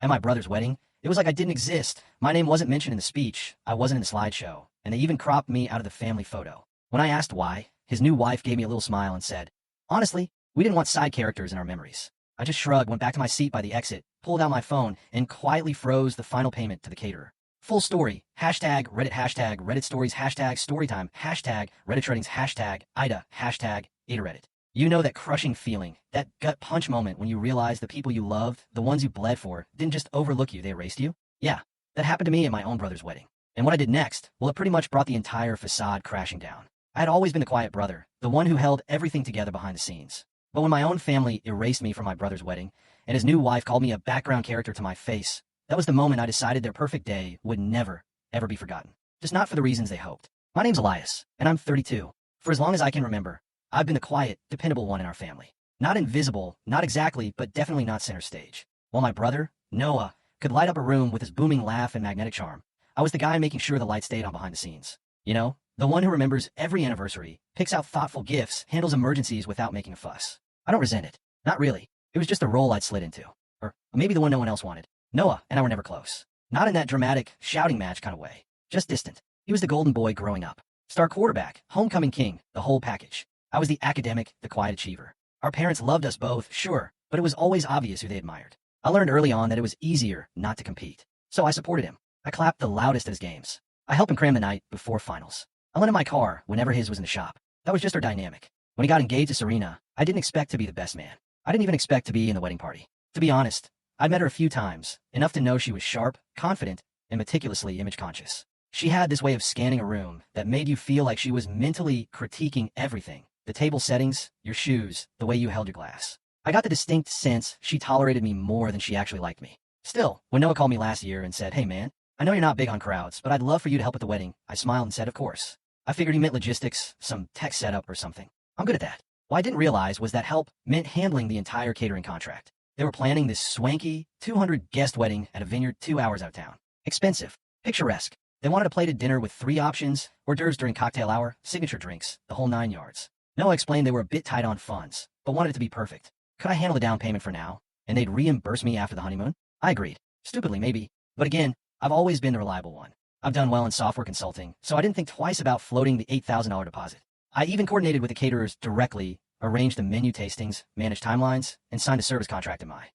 At my brother's wedding, it was like I didn't exist. My name wasn't mentioned in the speech, I wasn't in the slideshow, and they even cropped me out of the family photo. When I asked why, his new wife gave me a little smile and said, "Honestly, we didn't want side characters in our memories." I just shrugged, went back to my seat by the exit, pulled out my phone, and quietly froze the final payment to the caterer. Full story, hashtag Reddit stories, hashtag storytime, hashtag Reddit tradings, hashtag Ida, hashtag AdaReddit. You know that crushing feeling, that gut punch moment when you realize the people you loved, the ones you bled for, didn't just overlook you, they erased you? Yeah, that happened to me at my own brother's wedding. And what I did next, well, it pretty much brought the entire facade crashing down. I had always been the quiet brother, the one who held everything together behind the scenes. But when my own family erased me from my brother's wedding, and his new wife called me a background character to my face, that was the moment I decided their perfect day would never, ever be forgotten. Just not for the reasons they hoped. My name's Elias, and I'm 32. For as long as I can remember, I've been the quiet, dependable one in our family. Not invisible, not exactly, but definitely not center stage. While my brother, Noah, could light up a room with his booming laugh and magnetic charm, I was the guy making sure the lights stayed on behind the scenes. You know, the one who remembers every anniversary, picks out thoughtful gifts, handles emergencies without making a fuss. I don't resent it. Not really. It was just a role I'd slid into. Or maybe the one no one else wanted. Noah and I were never close. Not in that dramatic, shouting match kind of way. Just distant. He was the golden boy growing up. Star quarterback, homecoming king, the whole package. I was the academic, the quiet achiever. Our parents loved us both, sure, but it was always obvious who they admired. I learned early on that it was easier not to compete. So I supported him. I clapped the loudest at his games. I helped him cram the night before finals. I lent him my car whenever his was in the shop. That was just our dynamic. When he got engaged to Serena, I didn't expect to be the best man. I didn't even expect to be in the wedding party. To be honest, I'd met her a few times, enough to know she was sharp, confident, and meticulously image conscious. She had this way of scanning a room that made you feel like she was mentally critiquing everything. The table settings, your shoes, the way you held your glass. I got the distinct sense she tolerated me more than she actually liked me. Still, when Noah called me last year and said, "Hey man, I know you're not big on crowds, but I'd love for you to help at the wedding," I smiled and said, "Of course." I figured he meant logistics, some tech setup or something. I'm good at that. What I didn't realize was that help meant handling the entire catering contract. They were planning this swanky, 200-guest wedding at a vineyard 2 hours out of town. Expensive. Picturesque. They wanted a plated dinner with 3 options, hors d'oeuvres during cocktail hour, signature drinks, the whole 9 yards. Noah explained they were a bit tight on funds, but wanted it to be perfect. Could I handle the down payment for now, and they'd reimburse me after the honeymoon? I agreed. Stupidly, maybe. But again, I've always been the reliable one. I've done well in software consulting, so I didn't think twice about floating the $8,000 deposit. I even coordinated with the caterers directly, arranged the menu tastings, managed timelines, and signed a service contract in my